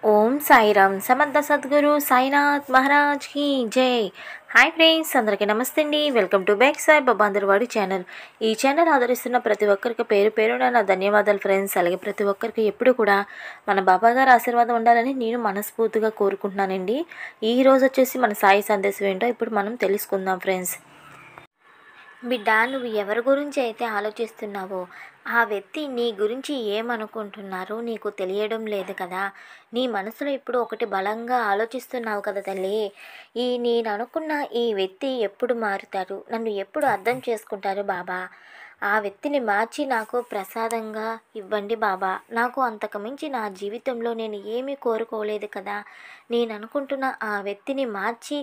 ఓం సాయిరామ్ సమర్థ సద్గురు సాయినాథ్ మహారాజ్ కి జై. హాయ్ ఫ్రెండ్స్, అందరికీ నమస్తే అండి. Welcome to back Sai Baba అందరివాడి ఛానల్. ఈ ఛానల్ ఆదరిస్తున్న ప్రతి ఒక్కరికి పేరు పేరున నా ధన్యవాదాలు ఫ్రెండ్స్. అలాగే ప్రతి ఒక్కరికి ఎప్పుడు కూడా మన బాబా గారి ఆశీర్వాదం ఉండాలని నేను మనస్ఫూర్తిగా కోరుకుంటున్నానండి. ఈ రోజు వచ్చేసి మన సాయి సందేశం ఏంటో ఇప్పుడు మనం తెలుసుకుందాం ఫ్రెండ్స్. బిడ్డ, నువ్వు ఎవరి గురించి అయితే ఆలోచిస్తున్నావో ఆ వ్యక్తి నీ గురించి ఏమనుకుంటున్నారో నీకు తెలియడం లేదు కదా. నీ మనసులో ఇప్పుడు ఒకటి బలంగా ఆలోచిస్తున్నావు కదా తల్లి. నేను అనుకున్న ఈ వ్యక్తి ఎప్పుడు మారుతారు, నన్ను ఎప్పుడు అర్థం చేసుకుంటారు బాబా. ఆ వ్యక్తిని మార్చి నాకు ప్రసాదంగా ఇవ్వండి బాబా. నాకు అంతకుమించి నా జీవితంలో నేను ఏమీ కోరుకోలేదు కదా. నేను అనుకుంటున్న ఆ వ్యక్తిని మార్చి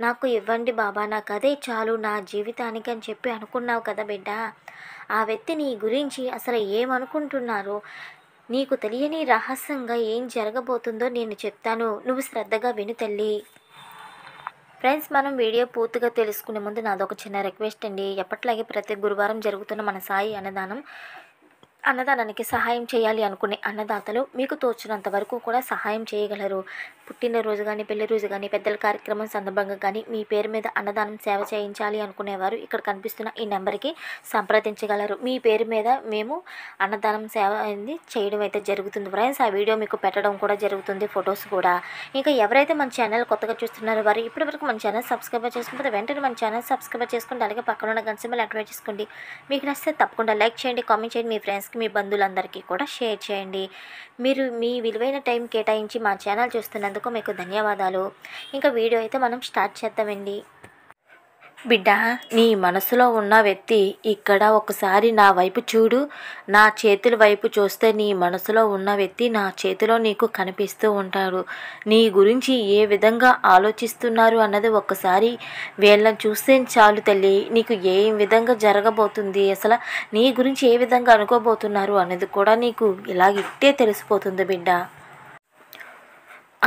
నాకు ఇవ్వండి బాబా. నాకు అదే చాలు నా జీవితానికి అని చెప్పి అనుకున్నావు కదా బిడ్డ. ఆ వ్యక్తి నీ గురించి అసలు ఏమనుకుంటున్నారో నీకు తెలియని రహస్యంగా ఏం జరగబోతుందో నేను చెప్తాను. నువ్వు శ్రద్ధగా విను తల్లి. ఫ్రెండ్స్, మనం వీడియో పూర్తిగా తెలుసుకునే ముందు నాదొక చిన్న రిక్వెస్ట్ అండి. ఎప్పట్లాగే ప్రతి గురువారం జరుగుతున్న మన సాయి అన్నదానానికి సహాయం చేయాలి అనుకునే అన్నదాతలు మీకు తోచినంత వరకు కూడా సహాయం చేయగలరు. పుట్టినరోజు కానీ, పెళ్లి రోజు కానీ, పెద్దల కార్యక్రమం సందర్భంగా కానీ మీ పేరు మీద అన్నదానం సేవ చేయించాలి అనుకునేవారు ఇక్కడ కనిపిస్తున్న ఈ నెంబర్కి సంప్రదించగలరు. మీ పేరు మీద మేము అన్నదానం సేవ అనేది చేయడం అయితే జరుగుతుంది ఫ్రెండ్స్. ఆ వీడియో మీకు పెట్టడం కూడా జరుగుతుంది, ఫొటోస్ కూడా. ఇంకా ఎవరైతే మన ఛానల్ కొత్తగా చూస్తున్నారో వారు ఇప్పటివరకు మన ఛానల్ సబ్స్క్రైబ్ చేసుకుంటే వెంటనే మన ఛానల్ సబ్స్క్రైబ్ చేసుకోండి. అలాగే పక్కన ఉన్న గంట సింబల్ యాక్టివేట్ చేసుకోండి. మీకు నచ్చితే తప్పకుండా లైక్ చేయండి, కామెంట్ చేయండి, మీ ఫ్రెండ్స్కి మీ బంధువులందరికీ కూడా షేర్ చేయండి. మీరు మీ విలువైన టైం కేటాయించి మా ఛానల్ చూస్తున్నందుకు మీకు ధన్యవాదాలు. ఇంకా వీడియో అయితే మనం స్టార్ట్ చేద్దామండి. బిడ్డ, నీ మనసులో ఉన్న వ్యక్తి ఇక్కడ ఒకసారి నా వైపు చూడు. నా చేతుల వైపు చూస్తే నీ మనసులో ఉన్న వ్యక్తి నా చేతిలో నీకు కనిపిస్తూ ఉంటాడు. నీ గురించి ఏ విధంగా ఆలోచిస్తున్నారు అన్నది ఒక్కసారి వీళ్ళని చూస్తే చాలు తల్లి. నీకు ఏ విధంగా జరగబోతుంది, అసలు నీ గురించి ఏ విధంగా అనుకోబోతున్నారు అన్నది కూడా నీకు ఇలాగిట్టే తెలిసిపోతుంది బిడ్డ.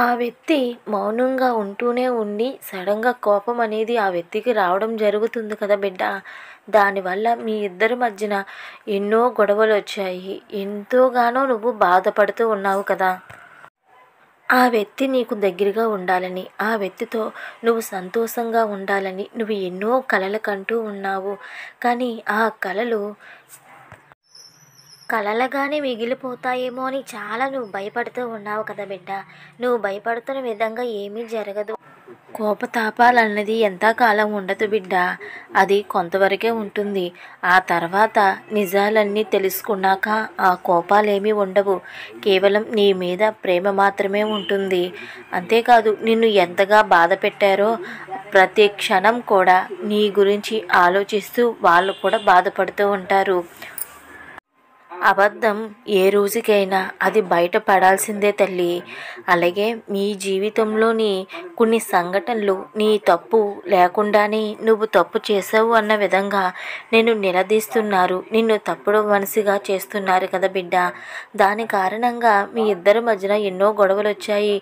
ఆ వ్యక్తి మౌనంగా ఉంటూనే ఉండి సడన్గా కోపం అనేది ఆ వ్యక్తికి రావడం జరుగుతుంది కదా బిడ్డ. దానివల్ల మీ ఇద్దరి మధ్యన ఎన్నో గొడవలు వచ్చాయి. ఎంతోగానో నువ్వు బాధపడుతూ ఉన్నావు కదా. ఆ వ్యక్తి నీకు దగ్గరగా ఉండాలని, ఆ వ్యక్తితో నువ్వు సంతోషంగా ఉండాలని నువ్వు ఎన్నో కలలు కంటూ ఉన్నావు. కానీ ఆ కలలుగానే మిగిలిపోతాయేమో అని చాలా నువ్వు భయపడుతూ ఉన్నావు కదా బిడ్డ. నువ్వు భయపడుతున్న విధంగా ఏమీ జరగదు. కోపతాపాలన్నది ఎంతకాలం ఉండదు బిడ్డ. అది కొంతవరకే ఉంటుంది. ఆ తర్వాత నిజాలన్నీ తెలుసుకున్నాక ఆ కోపాలేమీ ఉండవు. కేవలం నీ మీద ప్రేమ మాత్రమే ఉంటుంది. అంతేకాదు, నిన్ను ఎంతగా బాధ పెట్టారో ప్రతి క్షణం కూడా నీ గురించి ఆలోచిస్తూ వాళ్ళు కూడా బాధపడుతూ ఉంటారు. అబద్ధం ఏ రోజుకైనా అది బయటపడాల్సిందే తల్లి. అలాగే మీ జీవితంలోని కొన్ని సంఘటనలు నీ తప్పు లేకుండానే నువ్వు తప్పు చేసావు అన్న విధంగా నేను నిలదీస్తున్నారు. నిన్ను తప్పుడు మనిషిగా చేస్తున్నారు కదా బిడ్డ. దాని కారణంగా మీ ఇద్దరి మధ్యన ఎన్నో గొడవలు వచ్చాయి.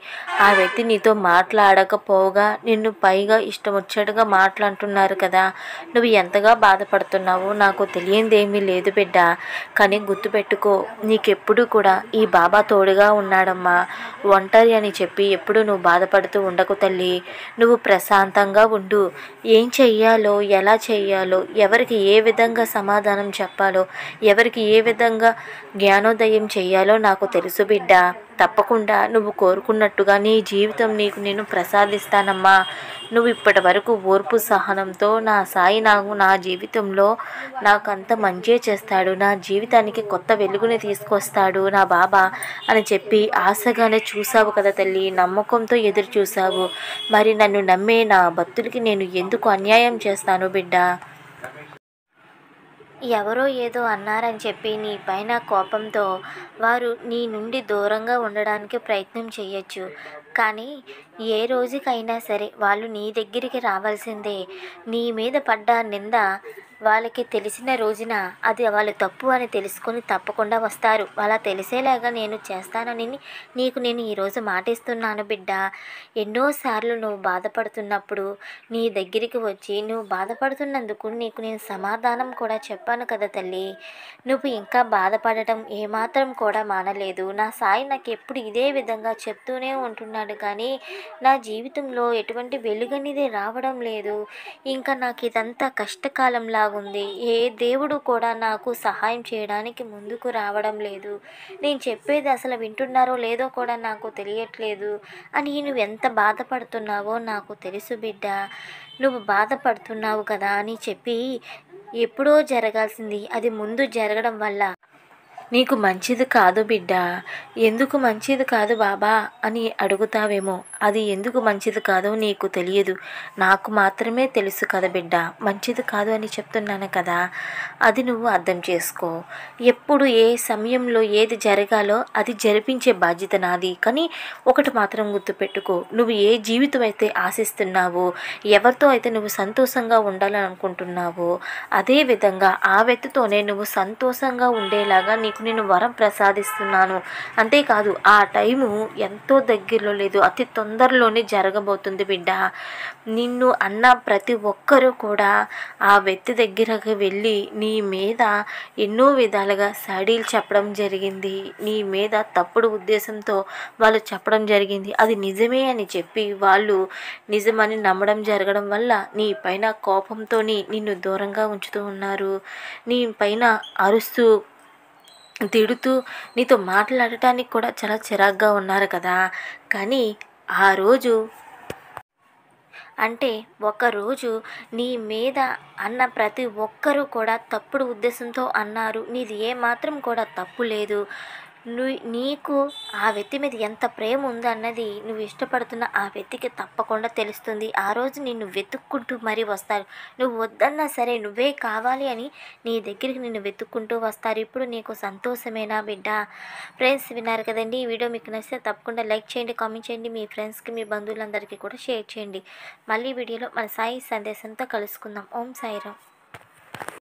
ఆ వ్యక్తి నీతో మాట్లాడకపోగా నిన్ను పైగా ఇష్టం వచ్చేట్టుగా మాట్లాడుతున్నారు కదా. నువ్వు ఎంతగా బాధపడుతున్నావో నాకు తెలియందేమీ లేదు బిడ్డ. కానీ గుర్తుపెట్టుకో, నీకెప్పుడు కూడా ఈ బాబా తోడుగా ఉన్నాడమ్మా. ఒంటరి అని చెప్పి ఎప్పుడు నువ్వు బాధపడుతూ ఉండకు తల్లి. నువ్వు ప్రశాంతంగా ఉండు. ఏం చెయ్యాలో, ఎలా చెయ్యాలో, ఎవరికి ఏ విధంగా సమాధానం చెప్పాలో, ఎవరికి ఏ విధంగా జ్ఞానోదయం చెయ్యాలో నాకు తెలుసు బిడ్డ. తప్పకుండా నువ్వు కోరుకున్నట్టుగా నీ జీవితం నీకు నేను ప్రసాదిస్తానమ్మా. నువ్వు ఇప్పటి వరకు ఓర్పు సహనంతో నా సాయి నా జీవితంలో నాకు అంత మంచే చేస్తాడు, నా జీవితానికి కొత్త వెలుగుని తీసుకొస్తాడు నా బాబా అని చెప్పి ఆశగానే చూసావు కదా తల్లి. నమ్మకంతో ఎదురు చూసావు. మరి నన్ను నమ్మే నా భక్తులకి నేను ఎందుకు అన్యాయం చేస్తాను బిడ్డ. ఎవరో ఏదో అన్నారని చెప్పి నీ పైన కోపంతో వారు నీ నుండి దూరంగా ఉండడానికి ప్రయత్నం చేయొచ్చు. కానీ ఏ రోజుకైనా సరే వాళ్ళు నీ దగ్గరికి రావాల్సిందే. నీ మీద పడ్డ నింద వాళ్ళకి తెలిసిన రోజున అది వాళ్ళు తప్పు అని తెలుసుకొని తప్పకుండా వస్తారు. అలా తెలిసేలాగా నేను చేస్తానని నీకు నేను ఈరోజు మాటిస్తున్నాను బిడ్డ. ఎన్నోసార్లు నువ్వు బాధపడుతున్నప్పుడు నీ దగ్గరికి వచ్చి నువ్వు బాధపడుతున్నందుకు నీకు నేను సమాధానం కూడా చెప్పాను కదా తల్లి. నువ్వు ఇంకా బాధపడటం ఏమాత్రం కూడా మానలేదు. నా సాయి నాకు ఎప్పుడు ఇదే విధంగా చెప్తూనే ఉంటున్నాడు కానీ నా జీవితంలో ఎటువంటి వెలుగనేది రావడం లేదు. ఇంకా నాకు ఇదంతా కష్టకాలంలాగుంది. ఏ దేవుడు కూడా నాకు సహాయం చేయడానికి ముందుకు రావడం లేదు. నేను చెప్పేది అసలు వింటున్నారో లేదో కూడా నాకు తెలియట్లేదు అని నువ్వు ఎంత బాధపడుతున్నావో నాకు తెలుసు బిడ్డ. నువ్వు బాధపడుతున్నావు కదా అని చెప్పి ఎప్పుడో జరగాల్సింది అది ముందు జరగడం వల్ల నీకు మంచిది కాదు బిడ్డ. ఎందుకు మంచిది కాదు బాబా అని అడుగుతావేమో. అది ఎందుకు మంచిది కాదో నీకు తెలియదు, నాకు మాత్రమే తెలుసు కదా బిడ్డ. మంచిది కాదు అని చెప్తున్నాను కదా, అది నువ్వు అర్థం చేసుకో. ఎప్పుడు ఏ సమయంలో ఏది జరగాలో అది జరిపించే బాధ్యత నాది. కానీ ఒకటి మాత్రం గుర్తుపెట్టుకో, నువ్వు ఏ జీవితం అయితే ఆశిస్తున్నావో, ఎవరితో అయితే నువ్వు సంతోషంగా ఉండాలని అనుకుంటున్నావో అదే విధంగా ఆ వ్యక్తితోనే నువ్వు సంతోషంగా ఉండేలాగా నీకు నేను వరం ప్రసాదిస్తున్నాను. అంతేకాదు ఆ టైము ఎంతో దగ్గరలో లేదు, అతి తొందరలోనే జరగబోతుంది బిడ్డ. నిన్ను అన్న ప్రతి ఒక్కరూ కూడా ఆ వ్యక్తి దగ్గరకు వెళ్ళి నీ మీద ఎన్నో విధాలుగా సాడీలు చెప్పడం జరిగింది. నీ మీద తప్పుడు ఉద్దేశంతో వాళ్ళు చెప్పడం జరిగింది. అది నిజమే అని చెప్పి వాళ్ళు నిజమని నమ్మడం జరగడం వల్ల నీ పైన కోపంతో నిన్ను దూరంగా ఉంచుతూ ఉన్నారు. నీ పైన అరుస్తూ తిడుతూ నీతో మాట్లాడటానికి కూడా చాలా చిరాగ్గా ఉన్నారు కదా. కానీ ఆ రోజు అంటే ఒకరోజు నీ మీద అన్న ప్రతి ఒక్కరూ కూడా తప్పుడు ఉద్దేశంతో అన్నారు. నీది ఏమాత్రం కూడా తప్పు లేదు. నీకు ఆ వ్యక్తి మీద ఎంత ప్రేమ ఉందన్నది నువ్వు ఇష్టపడుతున్న ఆ వ్యక్తికి తప్పకుండా తెలుస్తుంది. ఆ రోజు నిన్ను వెతుక్కుంటూ మరీ వస్తారు. నువ్వు వద్దన్నా సరే నువ్వే కావాలి అని నీ దగ్గరికి నిన్ను వెతుక్కుంటూ వస్తారు. ఇప్పుడు నీకు సంతోషమేనా బిడ్డ? ఫ్రెండ్స్ విన్నారు కదండి. ఈ వీడియో మీకు నచ్చితే తప్పకుండా లైక్ చేయండి, కామెంట్ చేయండి, మీ ఫ్రెండ్స్కి మీ బంధువులందరికీ కూడా షేర్ చేయండి. మళ్ళీ వీడియోలో మన సాయి సందేశంతో కలుసుకుందాం. ఓం సాయిరాం.